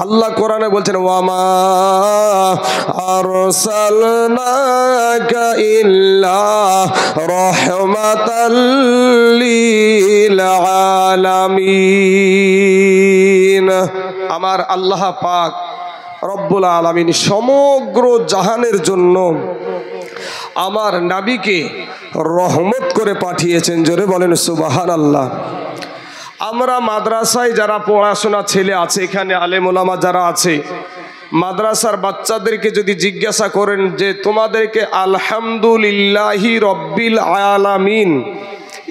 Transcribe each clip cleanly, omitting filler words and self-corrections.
আল্লাহ কোরআনে বলছেন ওয়ামা আরসালনাকা ইল্লা রাহমাতাল লিল আলামিন। আমার আল্লাহ পাক রব্বুল আলামিন সমগ্র জাহানের জন্য আমার নবীকে রহমত করে পাঠিয়েছেন। জোরে বলেন সুবহানাল্লাহ। আমরা মাদ্রাসায় যারা পড়াশোনা ছেলে আছে, এখানে আলেম ওলামা যারা আছে, মাদ্রাসার বাচ্চাদেরকে যদি জিজ্ঞাসা করেন যে তোমাদেরকে আলহামদুলিল্লাহি রব্বিল আলামিন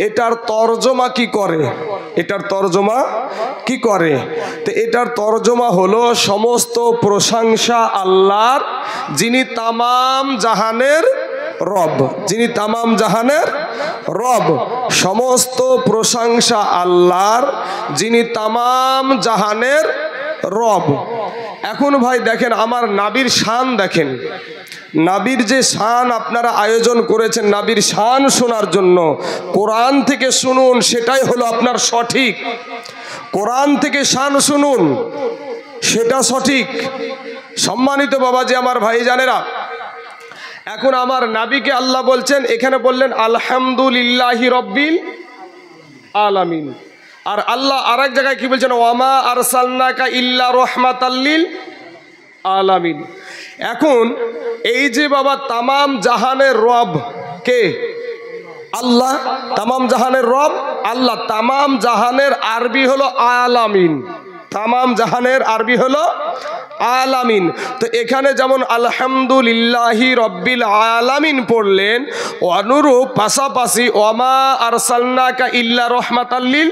এটার তরজমা কি করে, এটার তরজমা কি করে, তো এটার তরজমা হলো সমস্ত প্রশংসা আল্লাহর, যিনি তামাম জাহানের রব, যিনি তামাম জাহানের রব। সমস্ত প্রশংসা আল্লাহর, যিনি তামাম জাহানের রব। এখন ভাই দেখেন আমার নাবির শান, দেখেন নাবির যে শান আপনারা আয়োজন করেছেন নাবির শান শোনার জন্য, কোরআন থেকে শুনুন, সেটাই হলো আপনার সঠিক। কোরআন থেকে শান শুনুন, সেটা সঠিক। সম্মানিত বাবাজি, আমার ভাইজানেরা, এখন আমার নাবিকে আল্লাহ বলছেন, এখানে বললেন আলহামদুলিল্লাহি রব্বিল আলামিন, আর আল্লাহ আরেক জায়গায় কি বলছেন ওয়ামা আরসালনাকা ইল্লা রাহমাতাল লিল আলামিন। এখন এই যে বাবা তামাম জাহানের রব কে? আল্লাহ। তামাম জাহানের রব আল্লাহ। তামাম জাহানের আরবি হলো আলামিন, তামাম জাহানের আরবি হলো আলামিন। তো এখানে যেমন আলহামদুলিল্লাহি রব্বিল আলামিন পড়লেন, অনুরূপ পাশাপাশি ওয়ামা আরসালনাকা ইল্লা রাহমাতাল লিল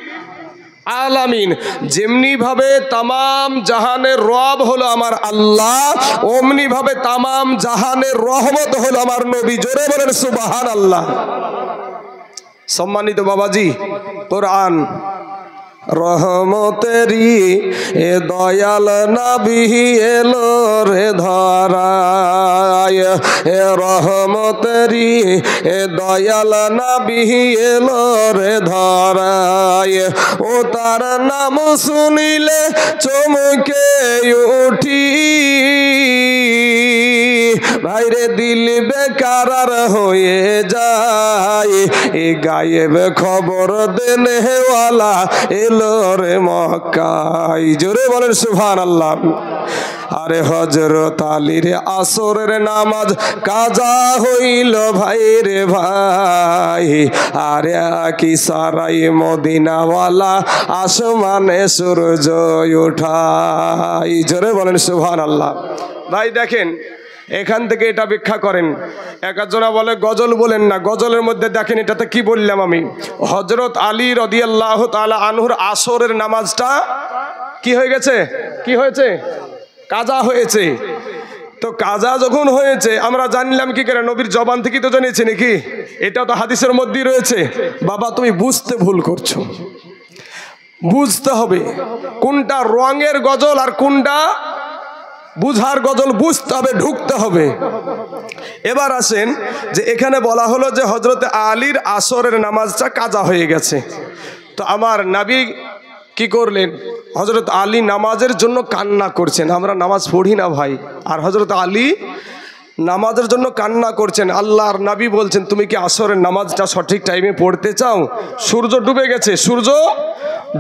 আলামিন, যেমনি ভাবে তামাম জাহানের রব হলো আমার আল্লাহ, অমনি ভাবে তামাম জাহানের রহমত হলো আমার নবী। জোরে বলেন সুবহানাল্লাহ। সম্মানিত বাবাজি, কোরআন রহমতেরি এ দয়াল নবী এলো রে ধরায়, এ রহমতেরি এ দয়াল নবী এলো রে ধরায়, ও তার নাম শুনিলে চমকে উঠি, ভাইরে দিল বেকারার হয়ে যায়, এ গায়েব খবর দেনে ওয়ালা এলো রে মক্কায়। জোরে বলেন সুবহানাল্লাহ। আরে হযরত আলীর আসরের নামাজ কাজা হইল ভাই রে ভাই, আরে কি সারাই মদিনাওয়ালা আসমানে সূর্য উঠাই। জোরে বলেন সুবহানাল্লাহ। ভাই দেখেন এখান থেকে এটা ব্যাখ্যা করেন, একজনা বলে গজল বলেন না, গজলের মধ্যে দেখেন এটাতে কি বললাম আমি, হযরত আলী রাদিয়াল্লাহু তাআলা আনহুর আসরের নামাজটা কি হয়ে গেছে, কি হয়েছে, কাজা হয়েছে। তো কাজা যখন হয়েছে আমরা জানলাম কি করে, নবীর জবান থেকে তো জেনেছি নাকি, এটা তো হাদিসের মধ্যেই রয়েছে। বাবা তুমি বুঝতে ভুল করছো, বুঝতে হবে কোনটা রঙের গজল আর কোনটা বুঝার গজল, বুঝতে হবে, ঢুকতে হবে। এবার আসেন যে এখানে বলা হলো যে হযরত আলীর আসরের নামাজটা কাজা হয়ে গেছে। তো আমার নবী কি করলেন, হযরত আলী নামাজের জন্য কান্না করছেন। আমরা নামাজ পড়ি না ভাই, আর হযরত আলী নামাজের জন্য কান্না করছেন। আল্লাহর নবী বলছেন তুমি কি আসরের নামাজটা সঠিক টাইমে পড়তে চাও? সূর্য ডুবে গেছে, সূর্য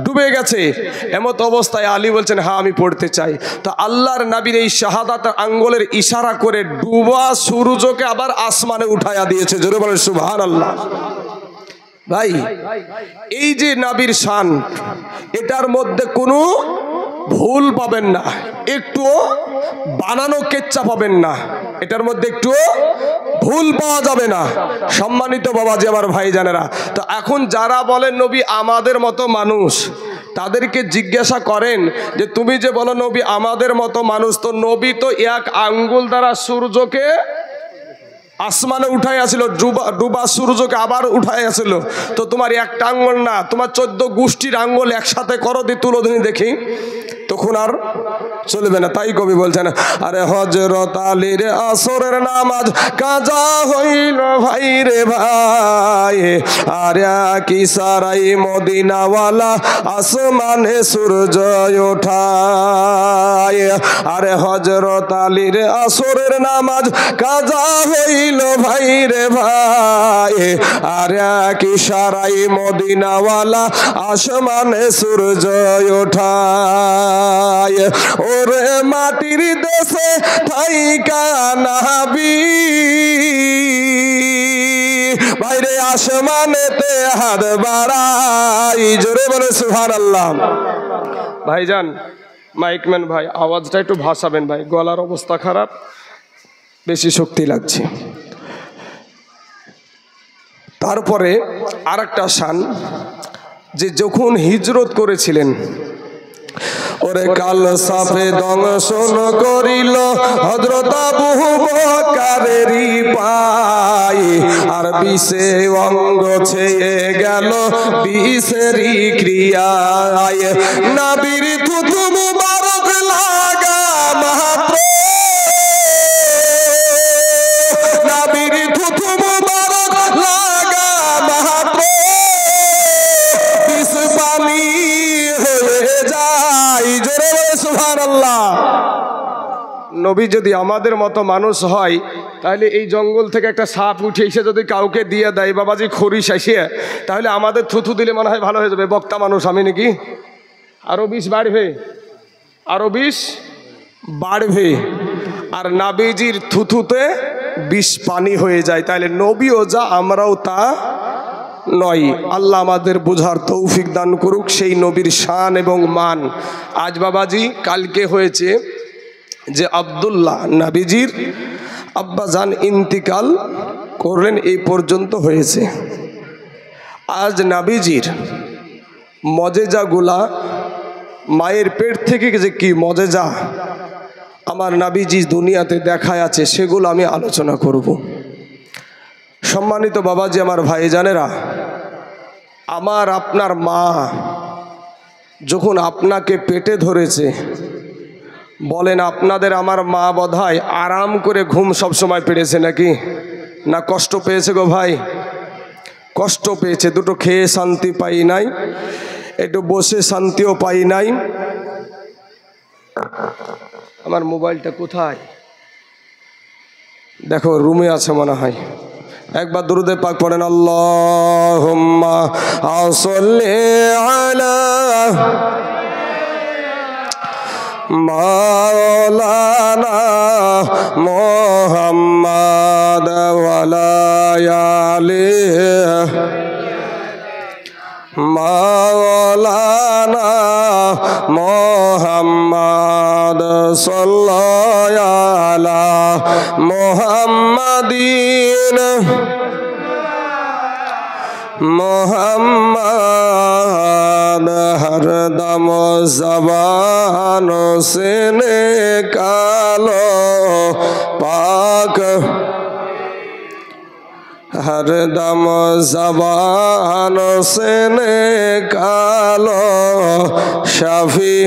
ডুবে গেছে, এমত অবস্থায় আলী বলছেন হ্যাঁ আমি পড়তে চাই। তো আল্লাহর নবীর এই শাহাদাত আঙ্গুলের ইশারা করে ডুবা সূর্যকে আবার আসমানে উঠায়া দিয়েছে। জোরে বলেন সুবহানাল্লাহ। ভাই এই যে নবীর শান, এটার মধ্যে কোনো ভুল পাবেন না, একটু বানানো কেচ্চা পাবেন না, এটার মধ্যে একটু ভুল পাওয়া যাবে না। সম্মানিত বাবাজি আমার ভাইজানেরা, তো এখন যারা বলেন নবী আমাদের মতো মানুষ, তাদেরকে জিজ্ঞাসা করেন যে তুমি যে বলো নবী আমাদের মতো মানুষ, তো নবী তো এক আঙ্গুল দ্বারা সূর্যকে আসমানে উঠাই আসিল, ডুবা সূর্যকে আবার উঠাই আসিল, তো তোমার একটা আঙ্গুল না, তোমার 14 গোষ্ঠীর আঙ্গুল একসাথে করো, দিয়ে তুলো দিন দেখি, তখন আর চলবে না। তাই কবি বলছেন আরে হযরত আলীর আসরের নামাজ কাজা হইল ভাই রে ভাই, আরে কি সারাই মদিনাওয়ালা আসমানে সূর্য ওঠায়, আরে হযরত আলীর আসরের নামাজ কাজা হইল ভাই রে ভাই, আর এক ইশারায় মদিনাওয়ালা আসমানে সূর্য ওঠায়। ওরে মাটির দেশে থাইকা নবী বাইরে আসমানেতে হাত বাড়াই, জোরে বলে সুবহানাল্লাহ। ভাইজান মাইকম্যান ভাই আওয়াজটা একটু ভাসাবেন ভাই, গলার অবস্থা খারাপ, বেশি শক্তি লাগছে। তারপরে আরেকটা শান, যে যখন হিজরত করেছিলেন, ওরে কাল সাফে দংশন করিল হযরত আবু বকরেরই পায়, আর বিষে অঙ্গ ছেয়ে গেল বিষেরই ক্রিয়ায়। নবীর থুথু মুবারক লাগা মাত্র, নবীর থুথু মুবারক লাগা মাত্র বিষ পানি হয়ে যায়, জোরে বলে সুবহানাল্লাহ। নবী যদি আমাদের মতো মানুষ হয়, তাহলে এই জঙ্গল থেকে একটা সাপ উঠে এসে যদি কাউকে দিয়ে দেয় বাবাজি খড়ি শেষিয়ে, তাহলে আমাদের থুথু দিলে মনে হয় ভালো হয়ে যাবে। বক্তা মানুষ আমি নাকি, আরো বিষ বাড়বে, আরো বিষ বাড়বে। আর নবীজির থুথুতে বিষ পানি হয়ে যায়, তাহলে নবীও যা আমরাও তা নয়। আল্লাহ আমাদের বোঝার তৌফিক দান করুক, সেই নবীর শান এবং মান। আজ বাবাজি কালকে হয়েছে যে আব্দুল্লাহ নবীজির আব্বাজান ইন্তিকাল করলেন, এই পর্যন্ত হয়েছে। আজ নবীজির মজেজাগুলা, মায়ের পেট থেকে যে কি মজেজা আমার নবীজি দুনিয়াতে দেখায় আছে, সেগুলো আমি আলোচনা করব। সম্মানিত বাবাজি, আমার ভাইজানেরা, আমার আপনার মা যখন আপনাকে পেটে ধরেছে, বলেন আপনাদের আমার মা বোধহয় আরাম করে ঘুম সব সময় পেড়েছে নাকি, না কষ্ট পেয়েছে গো ভাই? কষ্ট পেয়েছে, দুটো খেয়ে শান্তি পাই নাই, একটু বসে শান্তিও পাই নাই। আমার মোবাইলটা কোথায়? দেখো রুমে আছে মনে হয়। একবার দুরূদে পাক পড়েন, আল্লাহুম্মা সাল্লি আলা মাওলানা মুহাম্মাদ ওয়া আলা আলিহি মাওলানা মুহাম্মাদ সাল্লাল্লাহু আলা মুহাম্মাদিন মোহাম্মদ হরদম জবান সে নিকালো পাক, হরদম জবান সে নিকালো শাফি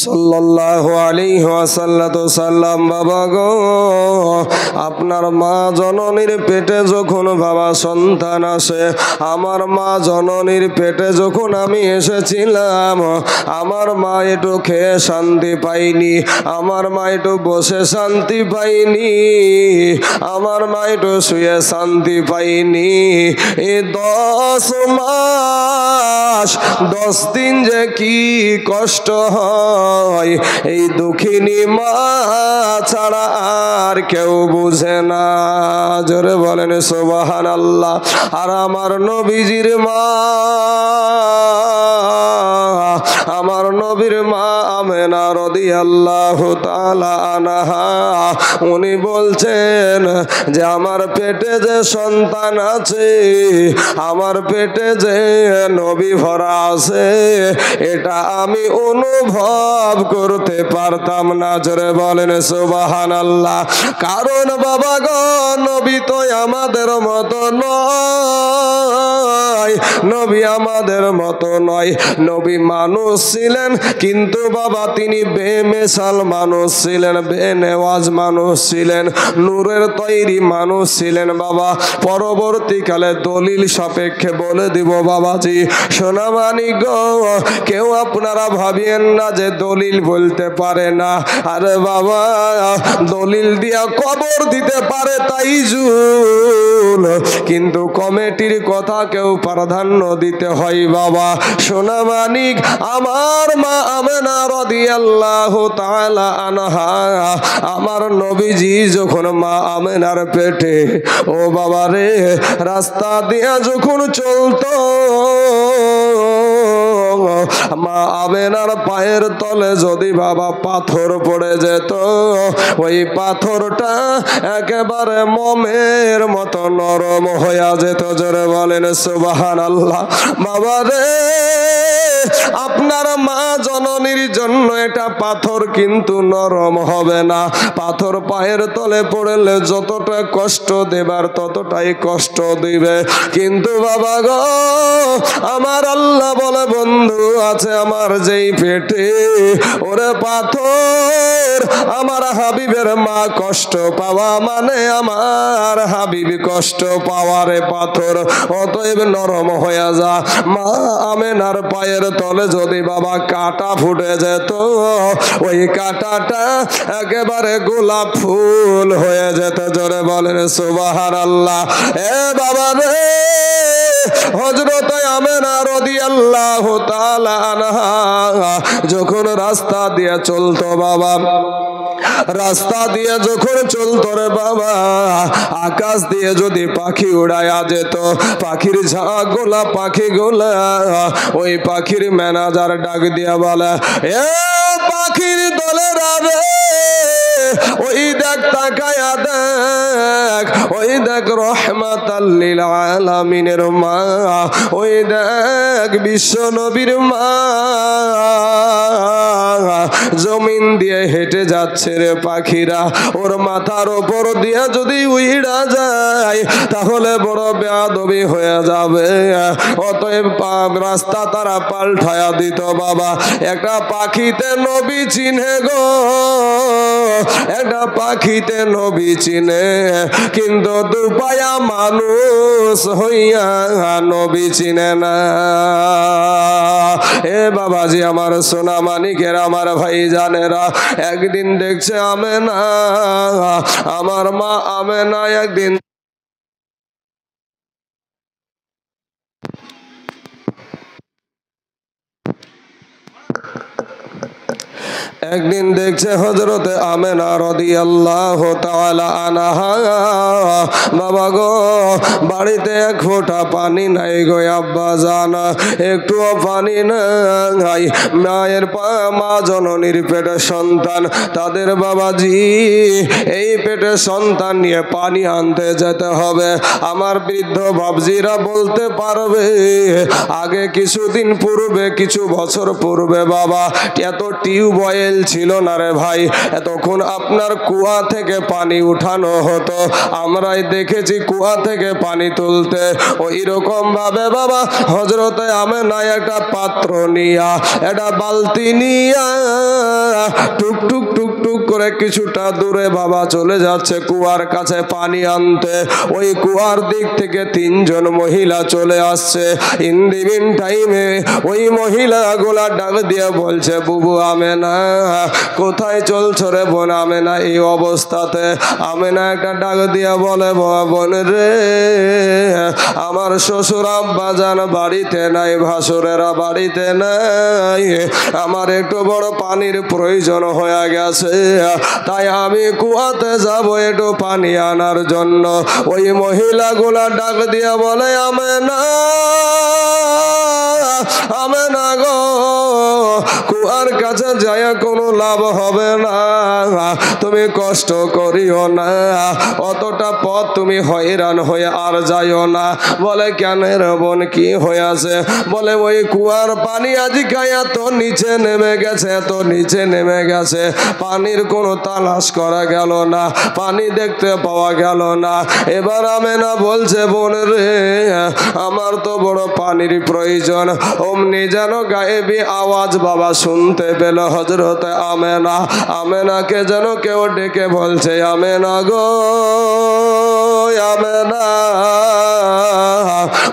সাল্লাল্লাহু আলাইহি ওয়াসাল্লাম। বাবা গো, আপনার মা জননীর পেটে যখন বাবা সন্তান আসে, আমার মা জননীর পেটে যখন আমি এসেছিলাম, আমার মা একটু খেয়ে শান্তি পাইনি, আমার মা একটু বসে শান্তি পাইনি, আমার মা একটু শুয়ে শান্তি পাইনি। এই 10 মাস 10 দিন যে কি কষ্ট হয়, এই দুঃখিনী মা ছাড়া আর কেউ বুঝে না, জোরে বলেন সুবহানাল্লাহ। আর আমার নবীজির মা, আমার নবীর মা আমেনা রাদিয়াল্লাহু তাআলা আনহা, উনি বলছেন যে আমার পেটে যে সন্তান আছে, আমার পেটে যে নবী ভরা আছে, এটা আমি অনুভব অনুভব করতে পারতাম না। জোরে বলেন সুবহানাল্লাহ। কারণ বাবা গো নবী তো আমাদের মতো নয়, নবী আমাদের মতো নয়। নবী মানুষ ছিলেন, কিন্তু বাবা তিনি বেমেসাল মানুষ ছিলেন, বেনেওয়াজ মানুষ ছিলেন, নূরের তৈরি মানুষ ছিলেন বাবা। পরবর্তীকালে দলিল সাপেক্ষে বলে দিব বাবাজি, সোনামানি গো, কেউ আপনারা ভাবিয়েন না যে দলিল বলতে পারে না। আরে বাবা, দলিল দিয়া কবর দিতে পারে তাই জুল, কিন্তু কমিটির কথা কেউ প্রাধান্য দিতে হয় বাবা। সোনা মানিক আমার মা আমেনা রাদিয়াল্লাহু তাআলা আনহা, আমার নবীজি যখন মা আমেনার পেটে, ও বাবা রে, রাস্তা দিয়া যখন চলতো, মা আমেনার পায়ের তলে যদি বাবা পাথর পড়ে যেত, ওই পাথরটা একেবারে মোমের মতো নরম হইয়া যেত। জোরে বলেন সুবহানাল্লাহ। বাবা রে, আপনার মা জননীর জন্য এটা পাথর কিন্তু নরম হবে না। পাথর পায়ের তলে পড়লে যতটা কষ্ট দেবার ততটাই কষ্ট দিবে। কিন্তু বাবা গো, আমার আল্লাহ বলে বন্ধু আছে আমার যেই পেটে, ওরে পাথর, আমার হাবিবের মা কষ্ট পাওয়া মানে আমার হাবিব কষ্ট পাওয়ারে পাথর, অতএব নরম হয়ে যা। মা আমেনার পায়ের তলে যদি বাবা কাটা ফুটে যেত, ওই কাটাটা একেবারে গোলাপ ফুল হয়ে যেত। জোরে বলেন সুবহানাল্লাহ। এ বাবা রে, হযরত আমেনা রাদিয়াল্লাহু তাআলা আনহা যখন রাস্তা দিয়ে চলতো বাবা, রাস্তা দিয়ে যখন চলতো রে বাবা, আকাশ দিয়ে যদি পাখি উড়াইয়া যেত, পাখির ঝাঁকগুলা পাখিগুলা, ওই পাখির ম্যানেজার ডাক দিয়া বলে, এ পাখির দলেরা রে, ওই দেখ তাকায়া দেখ, ওই দেখ রহমাতাল লিল আলামিনের মা, ওই দেখ বিশ্ব নবীর মা জমিন দিয়ে হেঁটে যাচ্ছে রে পাখিরা। ওর মাথার ওপর দিয়ে যদি উইড়া যায় তাহলে বড় বেয়াদবি হয়ে যাবে। অতএব রাস্তা তারা পাল্টায়া দিত বাবা। একটা পাখিতে নবী চিনে গো, একটা পাখিতে নবী চিনে, কিন্তু দুপায়া মানুষ হইয়া নবী চিনে না। এ বাবাজি আমার সোনা মানিকের, আমার ভাই জানেরা, একদিন দেখছে আমেনা, আমার মা আমেনা একদিন একদিন দেখছে হযরতে আমেনা রাদিয়াল্লাহু তাআলা আনহা, বাবা গো বাড়িতে এক ফোঁটা পানি নাই গো আব্বা জান, একটুও পানি নাই। মায়ের মা জননীর পেটে সন্তান, তাদের বাবাজি এই পেটে সন্তান নিয়ে পানি আনতে যেতে হবে। আমার বৃদ্ধ বাবজিরা বলতে পারবে, আগে কিছুদিন পূর্বে, কিছু বছর পূর্বে বাবা এত টিউবওয়েল ছিল না রে ভাই, তখন আপনার কুয়া থেকে পানি উঠানো হতো। আমরাই দেখেছি কুয়া থেকে পানি তুলতে। ওই রকম ভাবে বাবা হযরতে আমেনা একটা পাত্র নিয়া, একটা বালতি নিয়া টুক টুক টুক টুক করে কিছুটা দূরে বাবা চলে যাচ্ছে কুয়ার কাছে পানি আনতে। ওই কুয়ার দিক থেকে তিনজন মহিলা চলে আসছে। ইন দি মিন টাইমে ওই মহিলাগুলা ডাক দিয়ে বলছে, বুবু আমেনা, কোথায় চলছো রে বোন আমেনা এই অবস্থাতে? আমেনা একটা ডাক দিয়া বলে, বোন রে, আমার শ্বশুর আব্বা জান বাড়িতে নাই, ভাসুরেরা বাড়িতে নাই, আমার একটু বড় পানির প্রয়োজন হয়ে গেছে, তাই আমি কুয়াতে যাব একটু পানি আনার জন্য। ওই মহিলাগুলা ডাক দিয়া বলে, আমেনা, আমেনা গো, কুয়ার কাছে যায় কোনো লাভ হবে না, তুমি কষ্ট করিও না, অতটা পথ তুমি হয়রান হয়ে আর যাইও না। বলে কেন রে বোন, কি হয়েছে? বলে ওই কুয়ার পানি আজকে এত নিচে নেমে গেছে, এত নিচে নেমে গেছে, পানির কোনো তালাশ করা গেল না, পানি দেখতে পাওয়া গেল না। এবার আমেনা বলছে বোন রে, আমার তো বড় পানির প্রয়োজন। অমনি যেন গায়েবী আওয়াজ বাবা শুনতে পেল হযরত আমেনা। আমেনাকে যেন কেউ ডেকে বলছে, আমেনা গো আমেনা,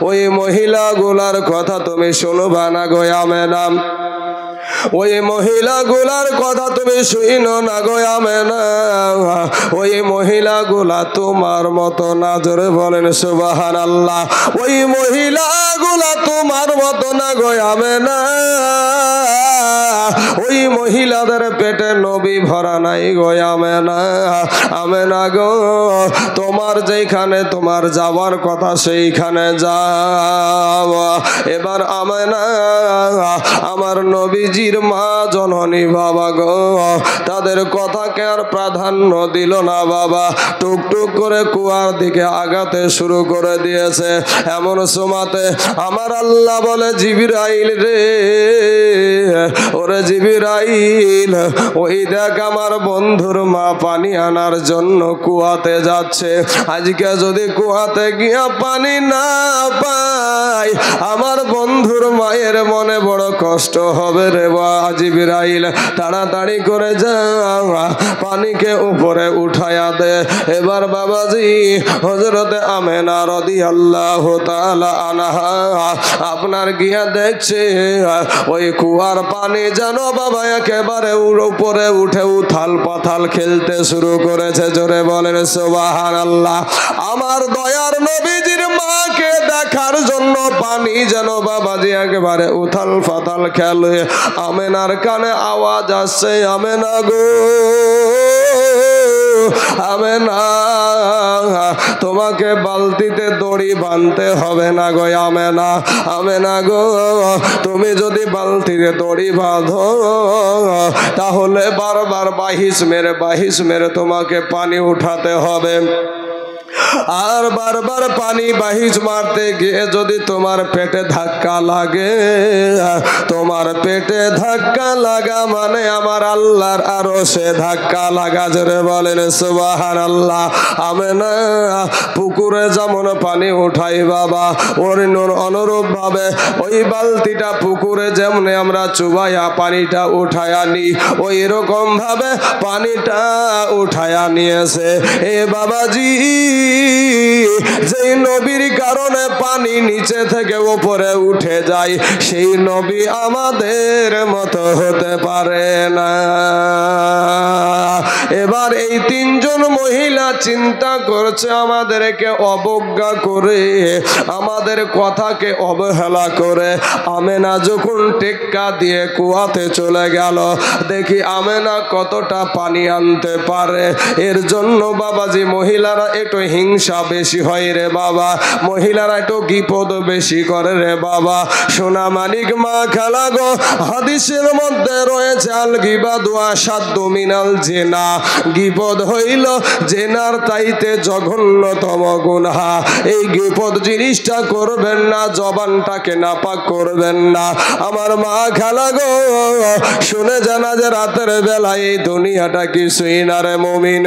ওই মহিলাগুলার কথা তুমি শুনবা না গো আমেনা, ওই মহিলাগুলার কথা তুমি শুনো না গো আমেনা, ওই মহিলাগুলা তোমার মতো না। জোরে বলেন সুবহানাল্লাহ। ওই মহিলাগুলা তোমার মতো না গো আমেনা, ওই মহিলাদের পেটে নবী ভরা নাই গো আমেনা। আমেনা গো, তোমার যেখানে তোমার যাওয়ার কথা সেইখানে যাও। এবার আমেনা আমার নবীজির মা জননী বাবা গো, তাদের কথাকে আর প্রাধান্য দিল না বাবা, টুকটুক করে কুয়ার দিকে আগাতে শুরু করে দিয়েছে। এমন সময়তে আমার আল্লাহ বলে, জিবরাইল রে, ওরে জিবরাইল, ওই দেখ আমার বন্ধুর মা পানি আনার জন্য কুয়াতে যাচ্ছে। আজকে যদি কুয়াতে গিয়া পানি না পাই, আমার বন্ধুর মায়ের মনে বড় কষ্ট হবে রে বা। জিবরাইল তাড়াতাড়ি করে যা, পানিকে উপরে উঠায়া দে। এবার বাবাজি হযরতে আমেনা রাদিয়াল্লাহু তাআলা আনহা আপনার গিয়া দেখছে ওই কুয়ার পানি যেন বাবা একেবারে উপরে উঠে উথাল পাথাল খেলতে শুরু করেছে। জোরে বলেন সুবহানাল্লাহ। আমার দয়ার নবীজির মাকে দেখার জন্য পানি যেন বাবাজি একেবারে উথাল পাথাল খেলে। আমেনার কানে আওয়াজ আসছে, আমেনা গো আমেনা, তোমাকে বালতিতে দড়ি বাঁধতে হবে না গো আমেনা। আমেনা গো, তুমি যদি বালতিতে দড়ি বাঁধো তাহলে বারবার বাহিস মেরে তোমাকে পানি উঠাতে হবে। আর বারবার পানি বাহিজ মারতে গিয়ে যদি তোমার পেটে ধাক্কা লাগে, তোমার পেটে ধাক্কা লাগা মানে আমার আল্লাহর আরশে ধাক্কা লাগা। জোরে বলেন সুবহানাল্লাহ। আমেনা পুকুরে যেমন পানি উঠাই বাবা, ওর অনুরূপ ভাবে ওই বালতিটা পুকুরে যেমন আমরা চুবাইয়া পানিটা উঠায়া নি, ওই রকম ভাবে পানিটা উঠায়া নিয়েছে। এ বাবাজি, যেই নবীর কারণে পানি নিচে থেকে উপরে উঠে যায়, সেই নবী আমাদের মতো হতে পারে না। এবার এই তিনজন মহিলা চিন্তা করছে আমাদেরকে অবজ্ঞা করে, আমাদের কথাকে অবহেলা করে আমেনা যখন টেক্কা দিয়ে কুয়াতে চলে গেল, দেখি আমেনা কতটা পানি আনতে পারে। এর জন্য বাবাজি মহিলারা একটু হিংসা বেশি হয় রে বাবা, মহিলারা একটু গিপদ বেশি করে রে বাবা। সোনা মানিক মা খালা গো, হাদিসের মধ্যে রয়েছে আল গিবাদু আশাদ্দু মিনাল জিনা, গিবদ হইল জেনার চাইতে জঘন্যতম গুনাহ। এই গিবদ জিনিসটা করবেন না, জবানটাকে নাপাক করবেন না। আমার মা খালা গো, শুনে জানা যে রাতের বেলায় এই দুনিয়াটা কিছুই না রে মুমিন।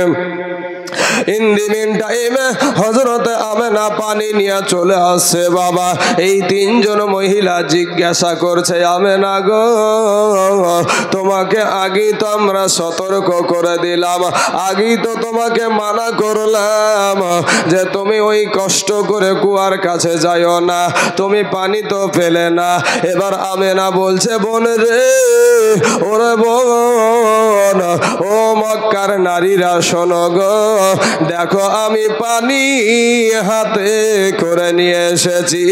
ইন দি মিন টাইমে হযরতে আমেনা পানি নিয়ে চলে আসছে বাবা। এই তিনজন মহিলা জিজ্ঞাসা করছে, আমেনা গো, তোমাকে আগেই তো আমরা সতর্ক করে দিলাম, আগেই তো তোমাকে মানা করলাম যে তুমি ওই কষ্ট করে কুয়ার কাছে যাইও না, তুমি পানি তো পেলে না। এবার আমেনা বলছে, বোন রে, ওরে বোন, ও মক্কার নারীরা শোনো গো, দেখো আমি পানি হাতে করে নিয়ে এসেছি,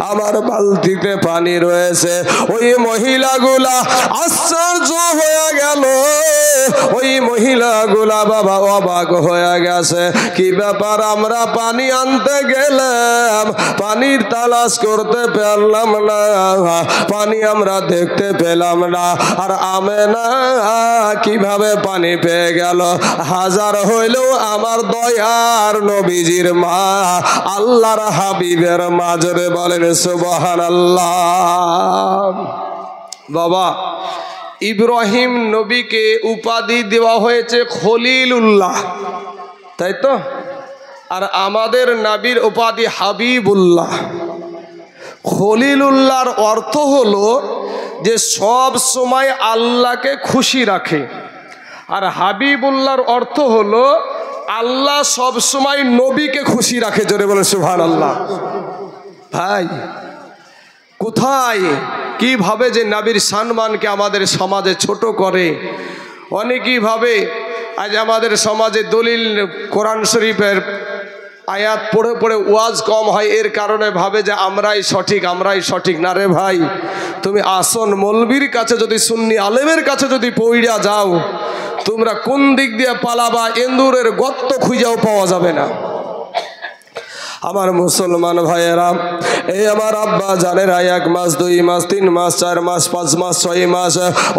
আমার বালতিতে পানি রয়েছে। ওই মহিলাগুলা আশ্চর্য হয়ে গেল। ওই ওই মহিলাগুলা বাবা অবাক হয়ে গেছে, কি ব্যাপার আমরা পানি আনতে গেলাম, পানির তালাশ করতে পারলাম না, পানি আমরা দেখতে পেলাম না, আর আমেনা কিভাবে পানি পেয়ে গেল? হাজার হইলেও আমার দয়ার নবীজির মা, আল্লাহর হাবিবের মা। জোরে বলেন সুবহানাল্লাহ। বাবা, ইব্রাহিম নবীকে উপাধি দেওয়া হয়েছে খলিলুল্লাহ, তাই তো? আর আমাদের নবীর উপাধি হাবিবুল্লাহ। খলিলুল্লাহর অর্থ হলো যে সব সময় আল্লাহকে খুশি রাখে, আর হাবিবুল্লাহর অর্থ হলো আল্লাহ সব সময় নবীকে খুশি রাখে। জোরে বলে সুবহানাল্লাহ। ভাই, কোথায় কিভাবে যে নবীর সম্মানকে আমাদের সমাজে ছোট করে, অনেকেই ভাবে আজ আমাদের সমাজে দলিল কোরআন শরীফের আয়াত পড়ে পড়ে ওয়াজ কম হয়, এর কারণে ভাবে যে আমরাই সঠিক, আমরাই সঠিক। না রে ভাই, তুমি আসন মৌলবীর কাছে যদি সুন্নি আলেমের কাছে যদি পইড়া যাও, তোমরা কোন দিক দিয়ে পালাবা এন্দুরের গর্ত খুঁজেও পাওয়া যাবে না। আমার মুসলমান ভাইয়েরা, এই আমার আব্বা জানেরা 1 মাস 2 মাস 3 মাস 4 মাস 5 মাস 6 মাস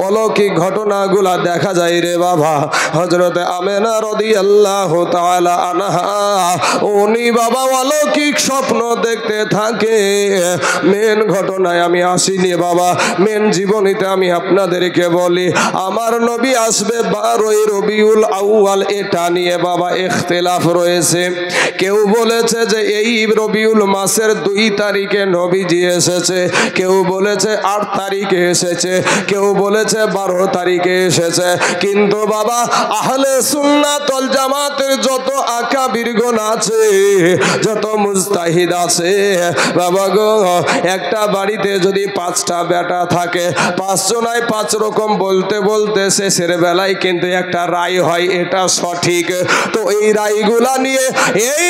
অলৌকিক ঘটনাগুলা দেখা যায় রে বাবা। হযরতে আমেনা রাদিয়াল্লাহু তাআলা আনহা উনি বাবা অলৌকিক স্বপ্ন দেখতে থাকে। মেন ঘটনায় আমি আসিনি বাবা, মেন জীবনীতে আমি আপনাদেরকে বলি। আমার নবী আসবে 12ই রবিউল আউয়াল, এটা নিয়ে বাবা ইখতিলাফ রয়েছে। কেউ বলেছে যে এই রবিউল মাসের 2 তারিখে নবীজি এসেছে, কেউ বলেছে 8 তারিখে এসেছে, কেউ বলেছে 12 তারিখে এসেছে। কিন্তু বাবা আহলে সুন্নাত ওয়াল জামাতের যত আকাবিরগণ আছে, যত মুজতাহিদ আছে বাবা গো, একটা বাড়িতে যদি 5টা বেটা থাকে, 5 জনায় 5 রকম বলতে বলতে শেষের বেলায় কিন্তু একটা রায় হয়, এটা সঠিক। তো এই রায়গুলা নিয়ে, এই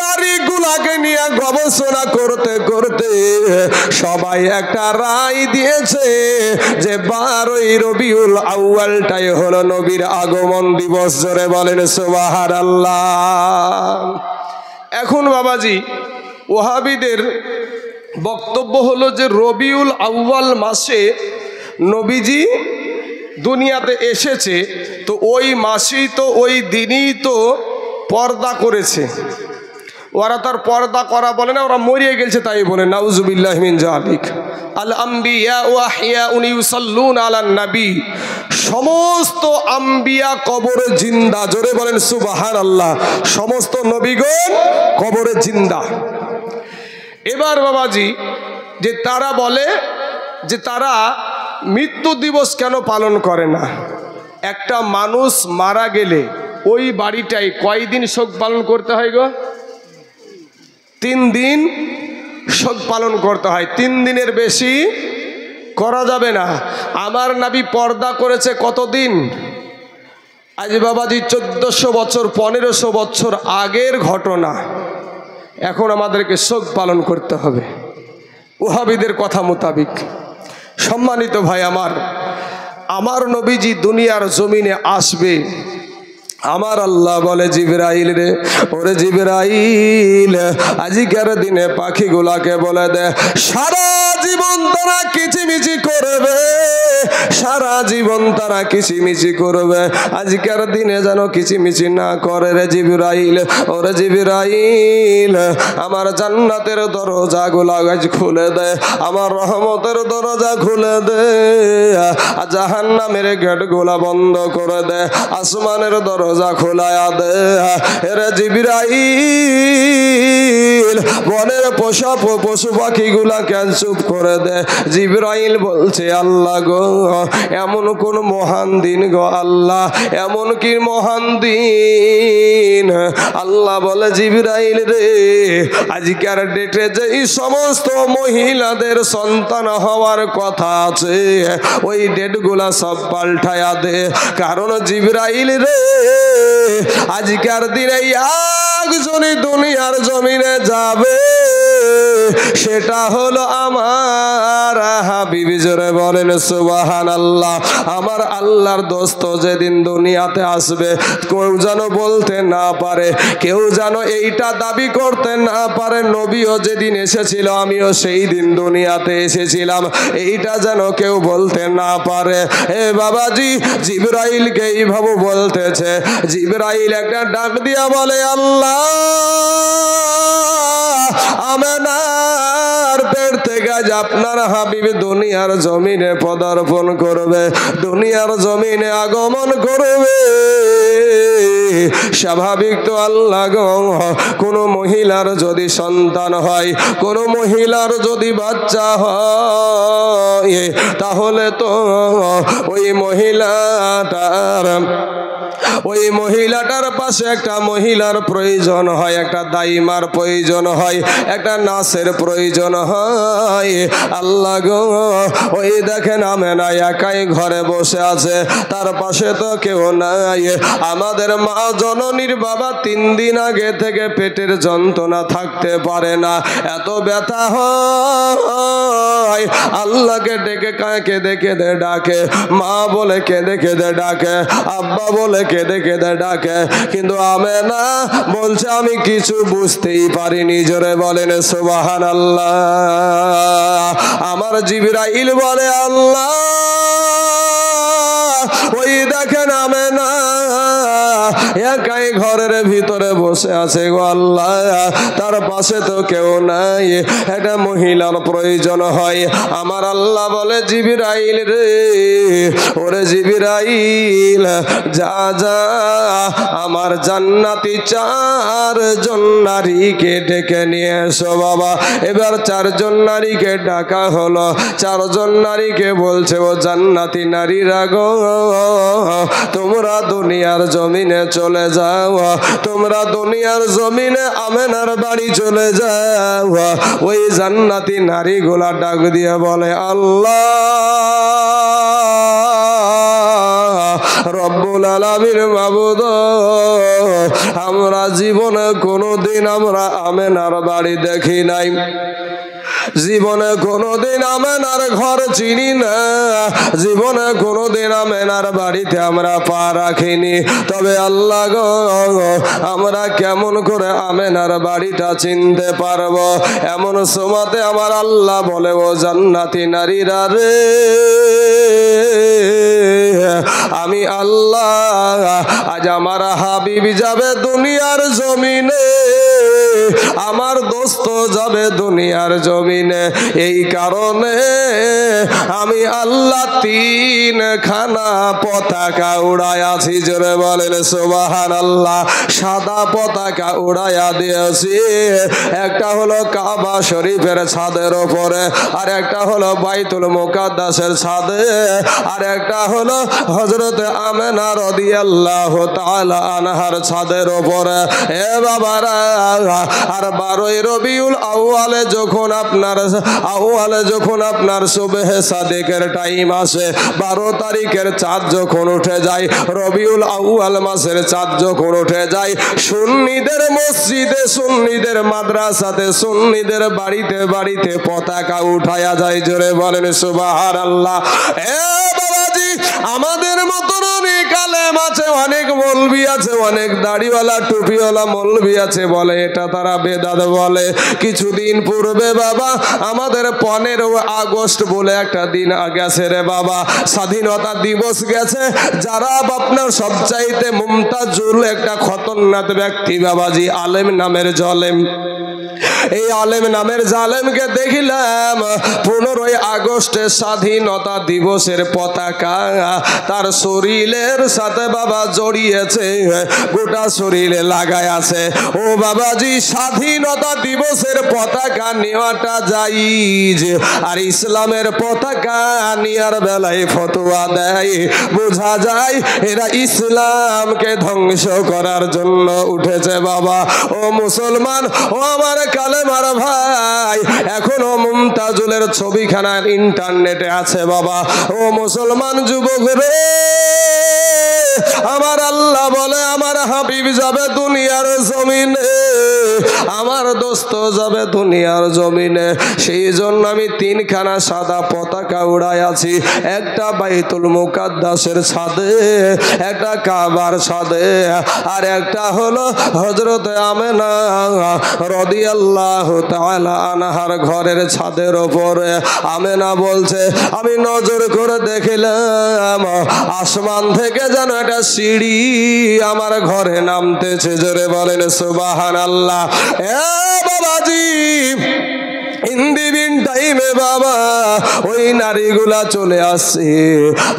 তারিখগুলাকে নিয়ে গবেষণা করতে করতে সবাই একটা রায় দিয়েছে যে 12ই রবিউল আউয়ালটাই হলো নবীর আগমন দিবস। জোরে বলেন সুবহানাল্লাহ। এখন বাবাজি, ওয়াহাবিদের বক্তব্য হলো যে রবিউল আউয়াল মাসে নবীজি দুনিয়াতে এসেছে, তো ওই মাসেই তো ওই দিনই তো পর্দা করেছে। ওরা তার পর্দা করা বলে না, ওরা মরিয়ে গেছে তাই বলে। নাউজুবিল্লাহি মিন জালিক। আল আম্বিয়া ওয়া আহইয়াউন ইউসাল্লুনা আলান নবী, সমস্ত আম্বিয়া কবরে জিন্দা। জোরে বলেন সুবহানাল্লাহ। সমস্ত নবীগণ কবরে জিন্দা। এবার বাবাজি, যে তারা বলে যে তারা মৃত্যু দিবস কেন পালন করে না? একটা মানুষ মারা গেলে ওই বাড়িটাই কয়দিন শোক পালন করতে হয় গো? 3 দিন শোক পালন করতে হয়। 3 দিনের বেশি করা যাবে না। আমার নবী পর্দা করেছে কতদিন? আজ বাবাজি 1400 বছর 1500 বছর আগের ঘটনা। এখন আমাদেরকে শোক পালন করতে হবে ওয়াহাবিদের কথা মোতাবিক। সম্মানিত ভাই আমার নবীজি দুনিয়ার জমিনে আসবে। আমার আল্লাহ বলে জিবরাইল রে, ওরে জিবরাইল, আজকের দিনে পাখিগুলাকে বলে দে সারা জীবন তারা কিচিমিচি করবে, সারা জীবন তারা কিচিমিচি করবে, আজকের দিনে যেন কিচিমিচি না করে রে জিবরাইল। ওরে জিবরাইল, আমার জান্নাতের দরজাগুলা আজ খুলে দে, আমার রহমতের দরজা খুলে দে, জাহান্নামের গেটগুলা বন্ধ করে দে, আসমানের দরজা খোলায়া দে। এরে জিবরাইল, বনের পশু পাখিগুলা কেন চুপ করে দে। জিবরাইল বলছে আল্লাহ গো, এমন কোন মহান দিন গো আল্লাহ, এমন কি মহান দিন? আল্লাহ বলে জিবরাইল রে, আজকের ডেটে যে সমস্ত মহিলাদের সন্তান হওয়ার কথা আছে, ওই ডেটগুলা সব পাল্টায়া দে। কারণ জিবরাইল রে, আজকের দিনে একজনই দুনিয়ার জমিনে যাবে, সেটা হলো আমার হাবিব। জোরে বলেন সুবহানাল্লাহ। আমার আল্লাহর দোস্ত যেদিন দুনিয়াতে আসবে কেউ যেন বলতে না পারে, কেউ যেন এইটা দাবি করতে না পারে নবীও যেদিন এসেছিল আমিও সেই দিন দুনিয়াতে এসেছিলাম, এইটা যেন কেউ বলতে না পারে। এ বাবাজি, জিবরাইলকে এইভাবে বলতেছে। জিবরাইল একটা ডাক দিয়া বলে, আল্লাহ আমেনার পেট থেকে আজ আপনার হাবিব দুনিয়ার জমিনে পদার্পণ করবে, দুনিয়ার জমিনে আগমন করবে। স্বাভাবিক তো আল্লাহ গো, কোন মহিলার যদি সন্তান হয়, কোন মহিলার যদি বাচ্চা হয়, তাহলে তো ওই মহিলাটার পাশে একটা মহিলার প্রয়োজন হয়, একটা দাইমার প্রয়োজন হয়, একটা নাসের প্রয়োজন হয়। আল্লাহ গো, ওই দেখেন আমেনা একাই ঘরে বসে আছে, তার পাশে তো কেউ নাই। আমাদের মা জননীর বাবা 3 দিন আগে থেকে পেটের যন্ত্রণা থাকতে পারে না, এত ব্যথা হয়। আল্লাহকে ডেকে কেঁদে কেঁদে ডাকে, মা বলে কেঁদে কেঁদে ডাকে, আব্বা বলে কেঁদে কেঁদে ডাকে, কিন্তু আমেনা বলছে আমি কিছু বুঝতেই পারিনি। জোরে বলেন সুবহানাল্লাহ। আমার জিবরাইল বলে, আল্লাহ ওই দেখেন আমেনা একাই ঘরের ভিতরে বসে আছে গো আল্লাহ, তার পাশে তো কেউ নাই, একটা মহিলার প্রয়োজন হয়। আমার আল্লাহ বলে, জিবরাইল রে, ওরে জিবরাইল যা যা আমার জান্নাতি 4 জন নারীকে ডেকে নিয়ে এসো বাবা। এবার 4 জন নারীকে ডাকা হলো। 4 জন নারীকে বলছে, ও জান্নাতি নারীরা গো, তোমরা দুনিয়ার জমিনে চলে যাও, তোমরা দুনিয়ার জমিনে আমেনার বাড়ি চলে যাও। ওই জান্নাতি নারীগুলা ডাক দিয়ে বলে, আল্লাহ রব্বুল আলামিন মাবুদ, আমরা জীবনে কোনোদিন আমরা আমেনার বাড়ি দেখি নাই, জীবনে কোনোদিন আমেনার ঘর চিনি না, জীবনে কোনোদিন আমেনার বাড়িতে আমরা পা রাখিনি। তবে আল্লাহ গো, আমরা কেমন করে আমেনার বাড়িটা চিনতে পারবো? এমন সময়তে আমার আল্লাহ বলে, ও জান্নাতি নারীরা রে, আমি আল্লাহ আজ আমার হাবিব যাবে দুনিয়ার জমিনে, আমার দোস্ত যাবে দুনিয়ার জমিনে, এই কারণে আমি আল্লাহ 3 খানা পতাকা উড়াইয়াছি। জোরে বলেন সুবহানাল্লাহ। সাদা পতাকা উড়াইয়া দিয়েছি, একটা হলো কাবা শরীফের ছাদের উপরে, আর একটা হলো বাইতুল মুকাদ্দাসের ছাদে, আর একটা হলো হযরত আমেনা রাদিয়াল্লাহু তাআলা আনহার ছাদের উপরে। এ বাবারা, আর 12 রবিউল আউয়ালে যখন আপনার সুবহে সাদেকের টাইম আসে, 12 তারিখের চাঁদ যখন উঠে যায়, রবিউল আউয়াল মাসের চাঁদ যখন উঠে যায়, সুন্নিদের মসজিদে, সুন্নিদের মাদ্রাসাতে, সুন্নিদের বাড়িতে বাড়িতে পতাকা উঠায়া যায়। জোরে বলেন সুবহানাল্লাহ। এ বাবাজি, আমাদের মতন অনেক আলেম আছে, অনেক মৌলবি আছে, অনেক দাড়িওয়ালা টুপিওয়ালা মৌলবি আছে, বলে এটা তারা বেদাত বলে। কিছুদিন পূর্বে বাবা আমাদের 15 আগস্ট বলে একটা দিন গেছে রে বাবা, স্বাধীনতা দিবস গেছে। যারা আপনার সবচাইতে মুমতাজুল একটা খতরনাক ব্যক্তি বাবাজি, আলেম নামের জলেম, এই আলেম নামের জালেমকে দেখিলাম 15 আগস্টে স্বাধীনতা দিবসের পতাকা তার শরীরের সাথে বাবা জড়িয়েছে, গোটা শরীরে লাগায় আছে। ও বাবাজি, স্বাধীনতা দিবসের পতাকা নেওয়াটা জায়েজ, আর ইসলামের পতাকা নেওয়ার বেলায় ফতোয়া দেয়। বোঝা যায় এরা ইসলামকে ধ্বংস করার জন্য উঠেছে বাবা। ও মুসলমান, ও আমার কালেমার ভাই, এখনো মুমতাজুলের ছবিখানা ইন্টারনেটে আছে বাবা। ও মুসলমান যুবক রে, আমার আল্লাহ বলে আমার হাবিব যাবে দুনিয়ার জমিনে, আমার দোস্ত যাবে দুনিয়ার জমিনে। সেই জন্য আমি তিনখানা সাদা পতাকা উড়াই আছি, একটা বাইতুল মুকাদ্দাসের ছাদে, একটা কাবার ছাদে, আর একটা হলো হযরত আমেনা রাদিয়াল্লাহু তাআলা আনহার ঘরের ছাদের উপরে। আমেনা বলছে আমি নজর করে দেখলাম আসমান থেকে যেন একটা সিঁড়ি আমার ঘরে নামতেছে। জোরে বলেন সুবহানাল্লাহ। এ বাবাজি, ইন্দিবিন টাইমে বাবা ওই নারীগুলা চলে আসছে।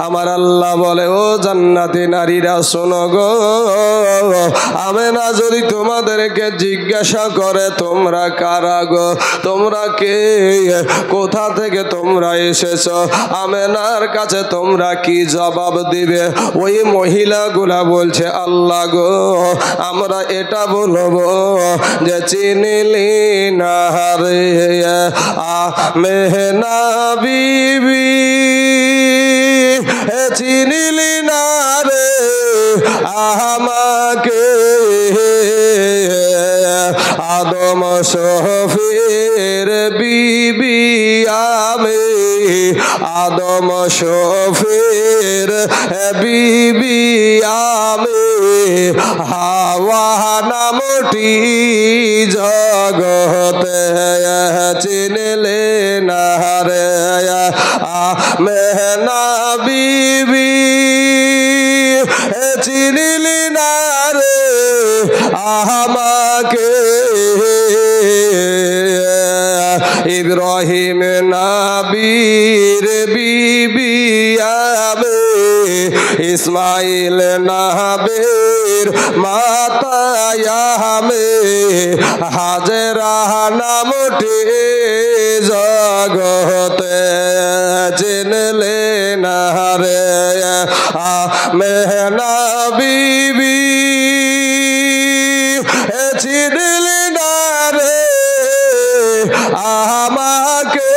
আমার আল্লাহ বলে ও জান্নাতি নারীরা শোনো গো, আমেনা যদি তোমাদেরকে জিজ্ঞাসা করে তোমরা কারা গো, তোমরা কে, কোথা থেকে তোমরা এসেছো, আমেনার কাছে তোমরা কি জবাব দিবে? ওই মহিলাগুলা বলছে আল্লাহ গো আমরা এটা বলবো যে চিনিলি না রে আমেনা বিবি, চিনিলি না রে আমাকে, আদম শফির বিবি আমি, আদম শফির বিবি আমি, হাওয়া নামটি জগতে চিনলে না রে আমেনা বিবি, চিনলি না রে আমাকে, ইব্রাহিম নবীর বিবি আমি, ইসমাইল নবীর মাতা আমি, হাজেরা নামটি জগতে চিনলে না রে আমেনা বিবি, চিনলি না রে আমাকে,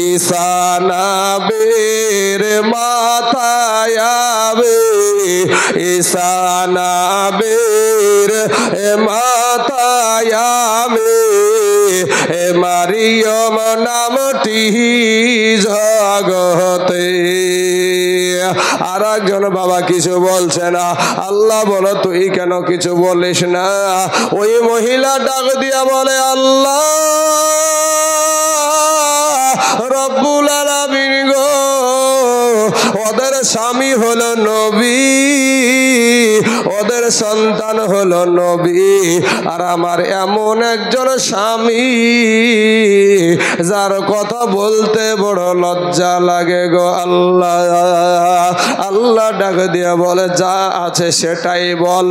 ঈসা নবীর মাতায় আমি, ঈসা নবীর মাতায় আমি, মারিয়ম নামটি জগতে। আর একজন বাবা কিছু বলছে না। আল্লাহ বলো তুই কেন কিছু বলিস না? ওই মহিলা ডাক দিয়া বলে আল্লাহ রব্বুল আলামিন গো, ওদের স্বামী হলো নবী, ওদের সন্তান হলো নবী, আর আমার এমন একজন স্বামী যার কথা বলতে বড় লজ্জা লাগে গো আল্লাহ। আল্লাহ ডাক দিয়া বলে যা আছে সেটাই বল।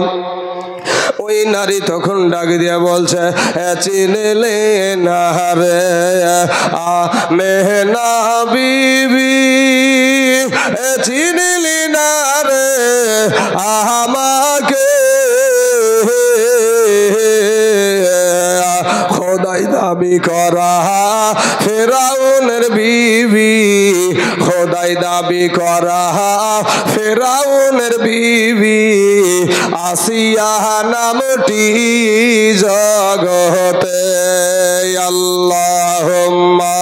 ওই নারী তখন ডাক দিয়া বলছে চিনলে না রে আমেনা বিবি, চিনলি না রে আমাকে, খোদাই দাবি করা ফেরাউনের বিবি, খোদাই দাবি করা ফেরাউনের বিবি, আসিয়া নামটি জগতে। আল্লাহুম্মা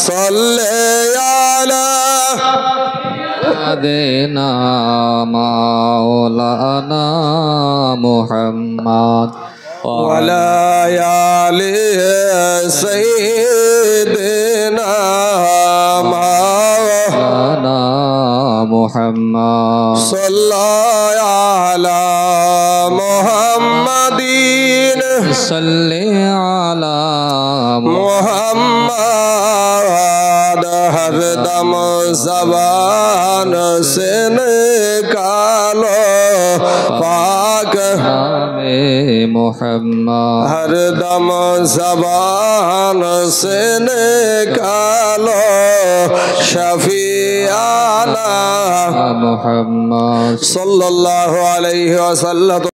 সাল্লি আলা সাইয়্যিদিনা মাওলানা মুহাম্মদ ওয়া আলা আলি সাইয়্যিদিনা মাওলানা মুহাম্মদ সাল্লাল্লাহু আলা মুহাম্মাদিন সাল্লি আলা मुहम्मद हरदम ज़बान से निकालो पाक नामे मुहम्मद, हरदम ज़बान से निकालो शफियाना मुहम्मद सल्लल्लाहु अलैहि वसल्लम।